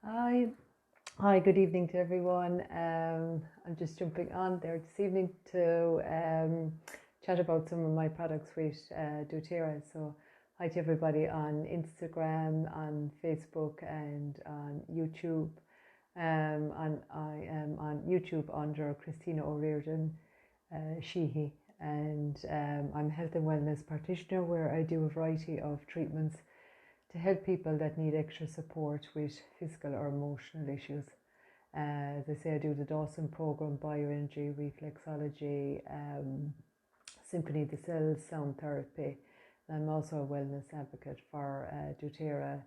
Hi, hi. Good evening to everyone. I'm just jumping on there this evening to chat about some of my products with doTERRA. So, hi to everybody on Instagram, on Facebook, and on YouTube. And I am on YouTube under Christina O'Riordan Sheehy, and I'm a health and wellness practitioner where I do a variety of treatments to help people that need extra support with physical or emotional issues. As I say, I do the Dawson program, bioenergy, reflexology, symphony of the cells, sound therapy. I'm also a wellness advocate for doTERRA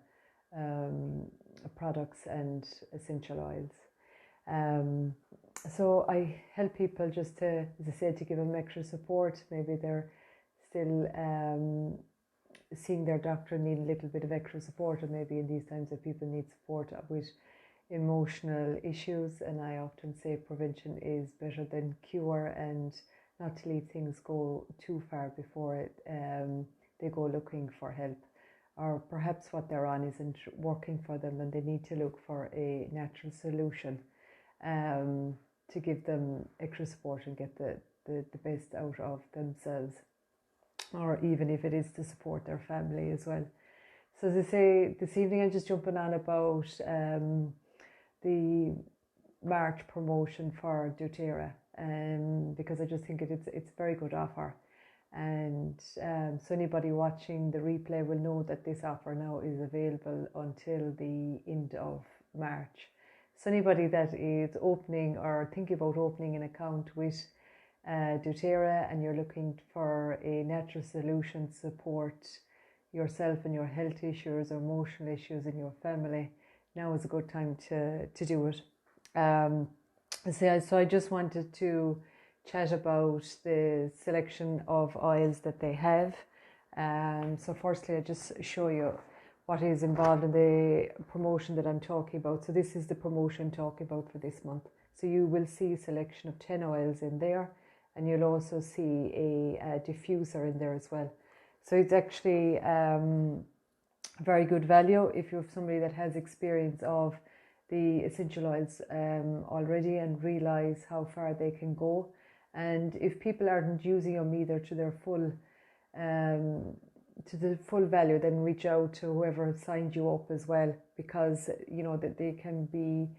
products and essential oils. So I help people just to, as I said, to give them extra support. Maybe they're still seeing their doctor, need a little bit of extra support, or maybe in these times that people need support with emotional issues. And I often say prevention is better than cure, and not to leave things go too far before they go looking for help, or perhaps what they're on isn't working for them and they need to look for a natural solution to give them extra support and get the best out of themselves, or even if it is to support their family as well. So as I say, this evening I'm just jumping on about the March promotion for doTERRA, because I just think it's a very good offer. And so anybody watching the replay will know that this offer now is available until the end of March. So anybody that is opening or thinking about opening an account with doTERRA, and you're looking for a natural solution to support yourself and your health issues or emotional issues in your family, now is a good time to do it. So I just wanted to chat about the selection of oils that they have. So firstly, I just show you what is involved in the promotion that I'm talking about. So this is the promotion I'm talking about for this month. So you will see a selection of 10 oils in there, and you'll also see a diffuser in there as well. So it's actually very good value if you're somebody that has experience of the essential oils already and realize how far they can go. And if people aren't using them either to their full to the full value, then reach out to whoever signed you up as well, because you know that they can be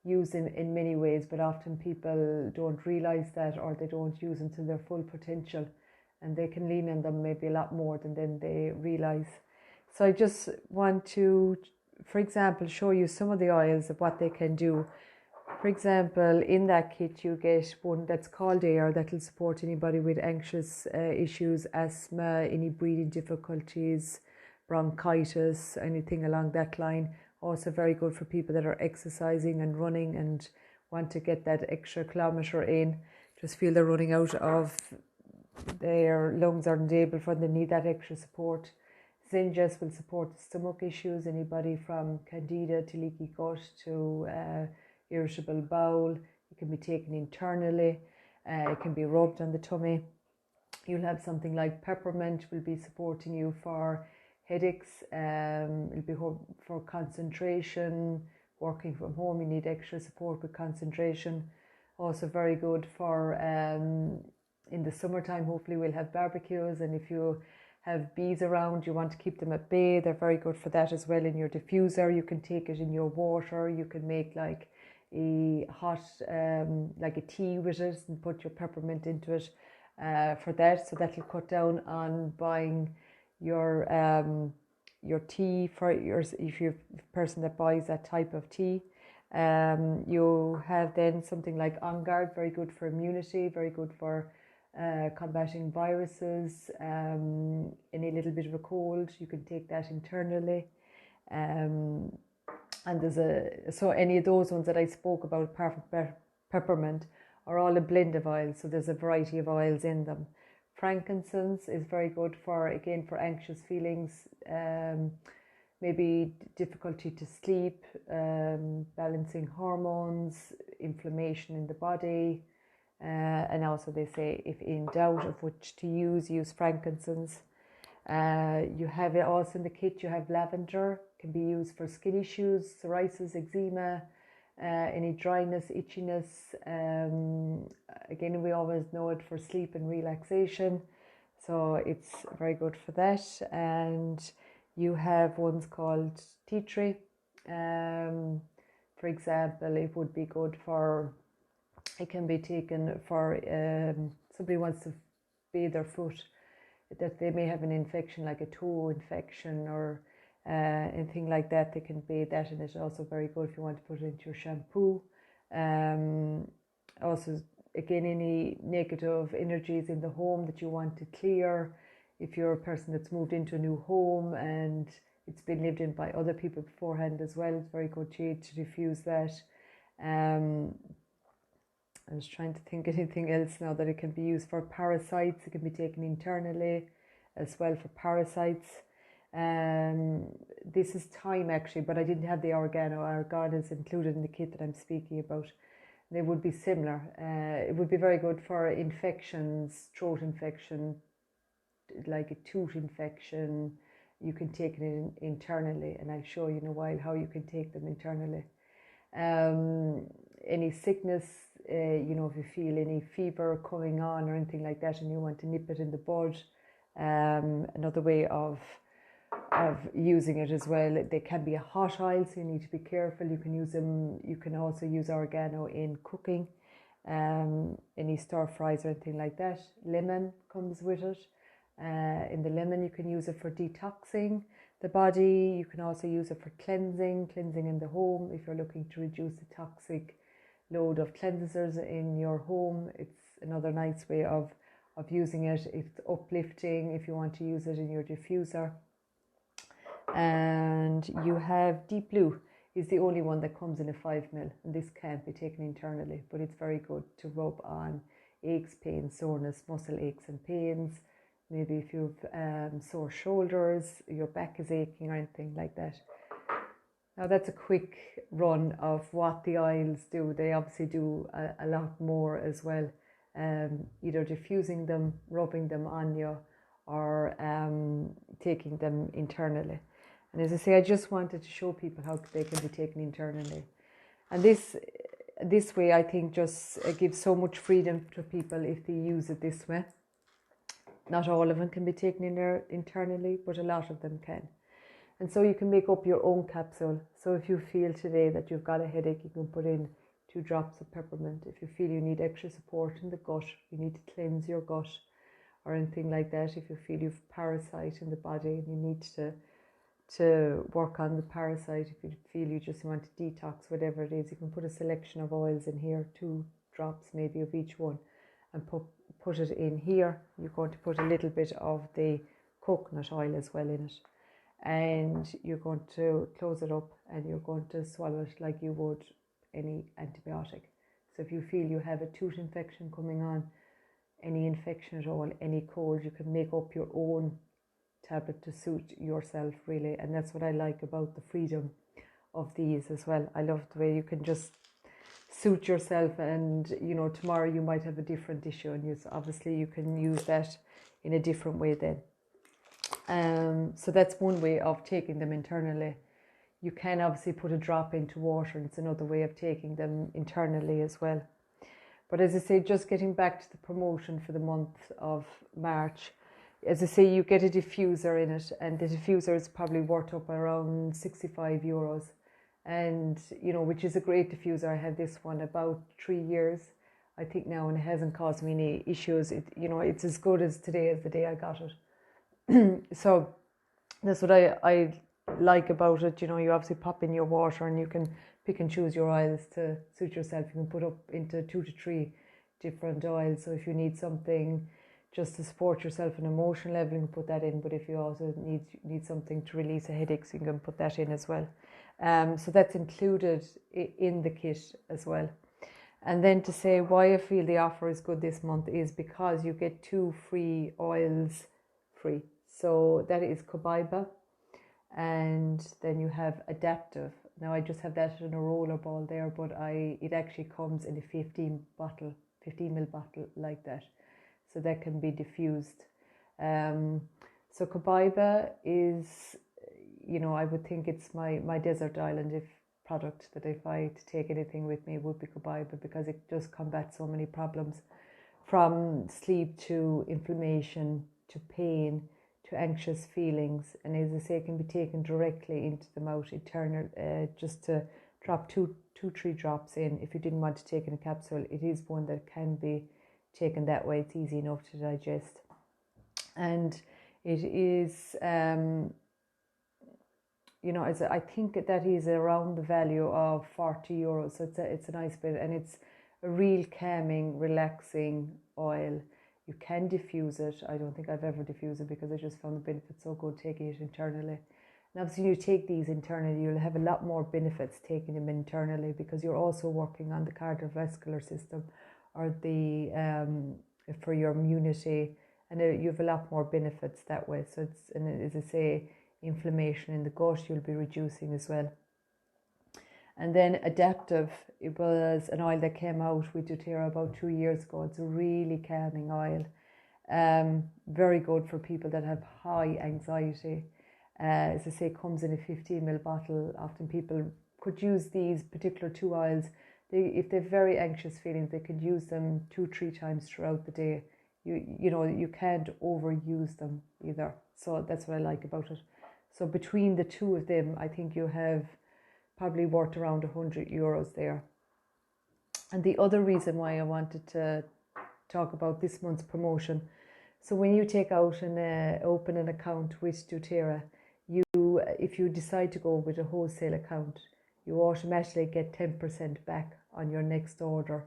used in many ways, but often people don't realize that, or they don't use them to their full potential, and they can lean on them maybe a lot more than they realize. So I just want to, for example, show you some of the oils of what they can do. For example, in that kit you get one that's called Air, that will support anybody with anxious issues, asthma, any breathing difficulties, bronchitis, anything along that line. Also very good for people that are exercising and running and want to get that extra kilometre in. Just feel they're running out of, their lungs aren't able for them, they need that extra support. Zinjas will support the stomach issues, anybody from candida to leaky gut to irritable bowel. It can be taken internally, it can be rubbed on the tummy. You'll have something like peppermint will be supporting you for headaches, it'll be for concentration, working from home, you need extra support with concentration. Also very good for in the summertime, hopefully we'll have barbecues, and if you have bees around, you want to keep them at bay, they're very good for that as well. In your diffuser, you can take it in your water, you can make like a hot like a tea with it and put your peppermint into it for that. So that'll cut down on buying your tea for yours if you're a person that buys that type of tea. You have then something like On Guard, very good for immunity, very good for combating viruses, any little bit of a cold, you can take that internally. And so any of those ones that I spoke about, apart from peppermint, are all a blend of oils. So there's a variety of oils in them. Frankincense is very good for, again, for anxious feelings, maybe difficulty to sleep, balancing hormones, inflammation in the body. And also they say if in doubt of which to use frankincense. You have it also in the kit, you have lavender, can be used for skin issues, psoriasis, eczema, any dryness, itchiness. Again, we always know it for sleep and relaxation, so it's very good for that. And you have ones called tea tree. For example, it would be good for, it can be taken for somebody wants to bathe their foot, that they may have an infection like a toe infection or anything like that. They can bathe that, and it's also very good if you want to put it into your shampoo. Also, again, any negative energies in the home that you want to clear. If you're a person that's moved into a new home and it's been lived in by other people beforehand as well, it's very good to diffuse that. I was trying to think anything else now that it can be used for parasites. It can be taken internally as well for parasites. This is thyme actually, but I didn't have the oregano. Oregano is included in the kit that I'm speaking about. They would be similar. It would be very good for infections, throat infection, like a tooth infection. You can take it in internally, and I'll show you in a while how you can take them internally. Any sickness, you know, if you feel any fever coming on or anything like that and you want to nip it in the bud, another way of using it as well. They can be a hot oil, so you need to be careful. You can use them, you can also use oregano in cooking, any stir fries or anything like that. Lemon comes with it. In the lemon you can use it for detoxing the body. You can also use it for cleansing in the home. If you're looking to reduce the toxic load of cleansers in your home, it's another nice way of using it. It's uplifting if you want to use it in your diffuser. And you have Deep Blue is the only one that comes in a 5 ml, and this can't be taken internally, but it's very good to rub on aches, pains, soreness, muscle aches and pains. Maybe if you've sore shoulders, your back is aching or anything like that. Now that's a quick run of what the oils do. They obviously do a lot more as well, either diffusing them, rubbing them on you, or taking them internally. And as I say, I just wanted to show people how they can be taken internally. And this way, I think, just gives so much freedom to people if they use it this way. Not all of them can be taken in there internally, but a lot of them can. And so you can make up your own capsule. So if you feel today that you've got a headache, you can put in 2 drops of peppermint. If you feel you need extra support in the gut, you need to cleanse your gut or anything like that. If you feel you've parasite in the body and you need to work on the parasite, if you feel you just want to detox, whatever it is, you can put a selection of oils in here, 2 drops maybe of each one, and put it in here. You're going to put a little bit of the coconut oil as well in it, and you're going to close it up and you're going to swallow it like you would any antibiotic. So if you feel you have a tooth infection coming on, any infection at all, any cold, you can make up your own tablet to suit yourself, really. And that's what I like about the freedom of these as well. I love the way you can just suit yourself, and you know, tomorrow you might have a different issue, and obviously you can use that in a different way then. So that's one way of taking them internally. You can obviously put a drop into water, and it's another way of taking them internally as well. But as I say, just getting back to the promotion for the month of March, as I say, you get a diffuser in it, and the diffuser is probably worth up around €65, and you know, which is a great diffuser. I had this one about 3 years, I think now, and it hasn't caused me any issues. You know, it's as good as today as the day I got it. So that's what I like about it. You know, you obviously pop in your water and you can pick and choose your oils to suit yourself. You can put up into 2 to 3 different oils. So if you need something just to support yourself on an emotional level, you can put that in. But if you also need something to release a headache, so you can put that in as well. So that's included in the kit as well. And then to say why I feel the offer is good this month is because you get 2 free oils free. So that is Cobaiba, and then you have Adaptive. Now I just have that in a roller ball there, but it actually comes in a 15 ml bottle like that, so that can be diffused. So Cobaiba is, I would think it's my desert island. If product that if I to take anything with me would be Cobaiba, because it does combat so many problems, from sleep to inflammation to pain to anxious feelings. And as I say, it can be taken directly into the mouth, just to drop two, 3 drops in. If you didn't want to take in a capsule, it is one that can be taken that way. It's easy enough to digest. And it is, I think that is around the value of €40. So it's a nice bit, and it's a real calming, relaxing oil. You can diffuse it. I don't think I've ever diffused it because I just found the benefit so good taking it internally. And obviously you take these internally, you'll have a lot more benefits taking them internally, because you're also working on the cardiovascular system, or the for your immunity, and you have a lot more benefits that way. So it's, and as I say, inflammation in the gut you'll be reducing as well. And then Adaptive, it was an oil that came out with doTERRA about 2 years ago. It's a really calming oil, very good for people that have high anxiety. As I say, it comes in a 15ml bottle. Often people could use these particular 2 oils. If they have very anxious feelings, they could use them 2-3 times throughout the day. You can't overuse them either. So that's what I like about it. So between the 2 of them, I think you have probably worth around €100 there. And the other reason why I wanted to talk about this month's promotion, so when you take out and open an account with doTERRA, if you decide to go with a wholesale account, you automatically get 10% back on your next order.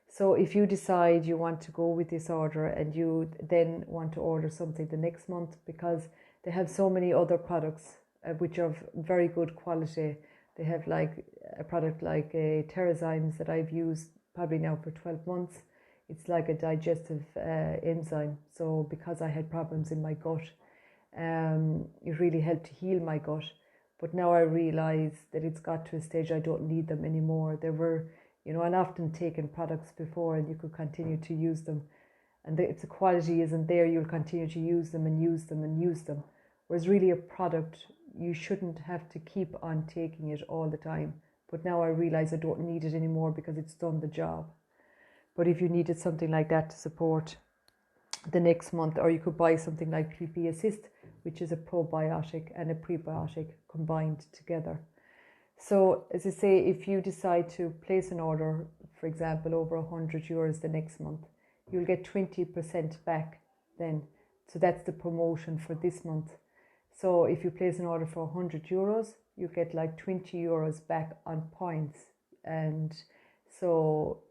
So if you decide you want to go with this order and you then want to order something the next month, because they have so many other products which are very good quality. They have like a product like a Terrazymes that I've used probably now for 12 months. It's like a digestive enzyme. So because I had problems in my gut, it really helped to heal my gut. But now I realise that it's got to a stage I don't need them anymore. There were, I'd often taken products before and you could continue to use them. And if the quality isn't there, you'll continue to use them and use them and use them. Whereas really a product, you shouldn't have to keep on taking it all the time. But now I realise I don't need it anymore because it's done the job. But if you needed something like that to support the next month, or you could buy something like PP Assist, which is a probiotic and a prebiotic combined together. So as I say, if you decide to place an order, for example, over €100 the next month, you'll get 20% back then. So that's the promotion for this month. So if you place an order for €100, you get like €20 back on points. And so,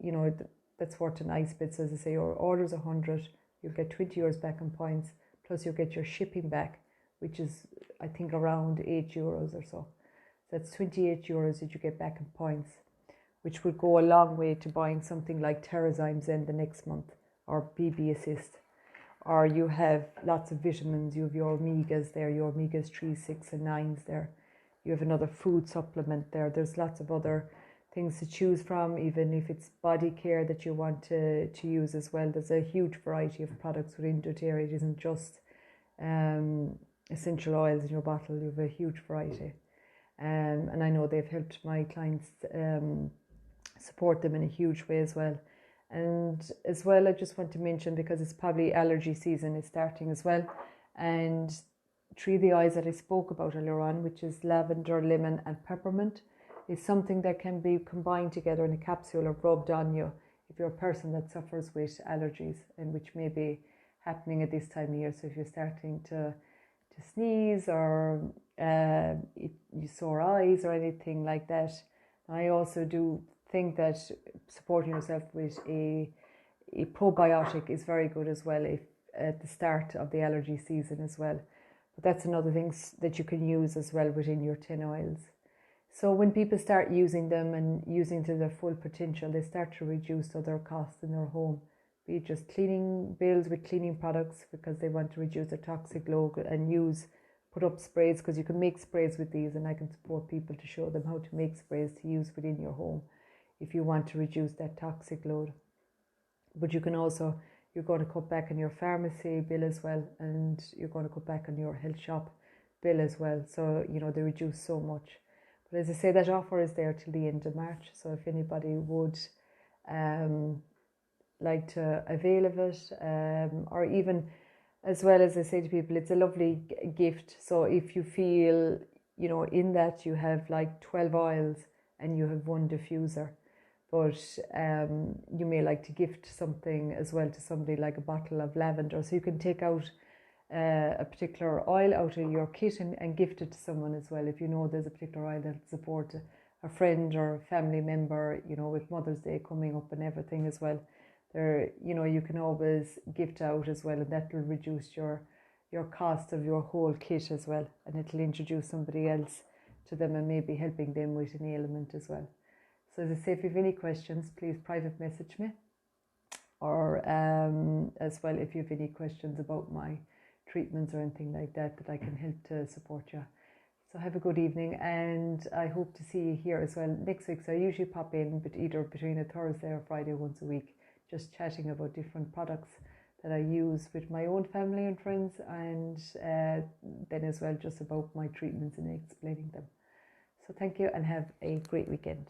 that's worth a nice bit. So as I say, your order's 100, you'll get €20 back on points, plus you'll get your shipping back, which is, I think, around €8 or so. That's €28 that you get back in points, which would go a long way to buying something like Terrazymes in the next month, or BB Assist. Or you have lots of vitamins, you have your omegas there, your omegas 3, 6 and 9s there. You have another food supplement there. There's lots of other things to choose from, even if it's body care that you want to use as well. There's a huge variety of products within doTERRA. It isn't just essential oils in your bottle. You have a huge variety. And I know they've helped my clients support them in a huge way as well. And as well, I just want to mention, because it's probably allergy season is starting as well, and 3 of the oils that I spoke about earlier on, which is lavender, lemon and peppermint, is something that can be combined together in a capsule or rubbed on you if you're a person that suffers with allergies, and which may be happening at this time of year. So if you're starting to sneeze, or you sore eyes or anything like that. I also do think that supporting yourself with a probiotic is very good as well, if at the start of the allergy season as well. But that's another thing that you can use as well within your 10 oils. So when people start using them and using to their full potential, they start to reduce other costs in their home, be it just cleaning bills with cleaning products because they want to reduce their toxic load, and put up sprays, because you can make sprays with these, and I can support people to show them how to make sprays to use within your home if you want to reduce that toxic load. But you can also you're going to cut back on your pharmacy bill as well, and you're going to cut back on your health shop bill as well. So, you know, they reduce so much. But as I say, that offer is there till the end of March. So if anybody would like to avail of it, or even, as well, as I say to people, it's a lovely gift. So if you feel, you know, in that you have like 12 oils and you have one diffuser, but you may like to gift something as well to somebody, like a bottle of lavender. So you can take out a particular oil out of your kit and gift it to someone as well. If you know there's a particular oil that support a friend or a family member, you know, with Mother's Day coming up and everything as well, there, you know, you can always gift out as well, and that will reduce your cost of your whole kit as well, and it'll introduce somebody else to them and maybe helping them with an ailment as well. So as I say, if you have any questions, please private message me, or as well, if you have any questions about my treatments or anything like that, that I can help to support you. So have a good evening, and I hope to see you here as well next week. So I usually pop in, but either between a Thursday or Friday once a week, just chatting about different products that I use with my own family and friends, and then as well just about my treatments and explaining them. So thank you, and have a great weekend.